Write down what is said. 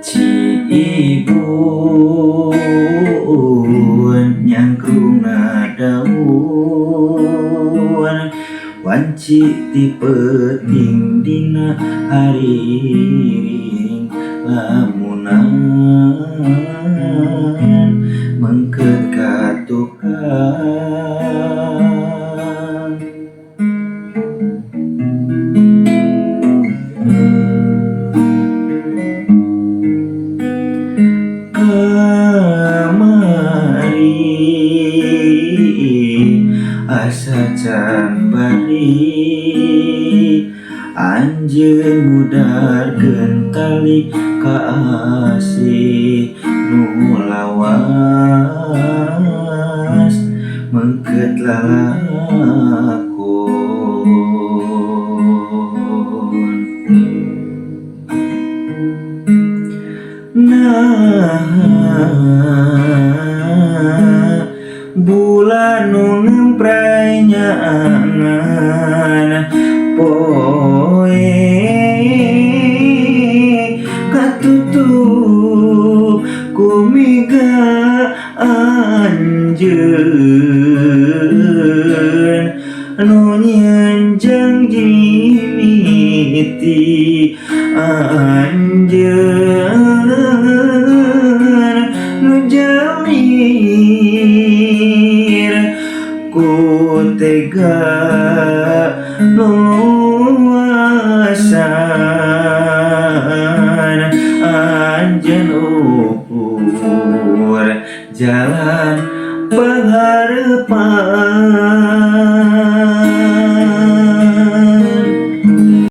Ciibun nyangkrungna daun wanci ti peuting dina hariring lamunan mengkeut katukang kemari asa can bari anjeun mudarkeun tali kaasih nu lawas mengkeut lalakon. Nah bulan nu ngempray nyaangan poe katutup ku miga anjeun nu nyenjang jimiti anjeun nu jalir ku tega luasan anjeun ukur jalan pangharepan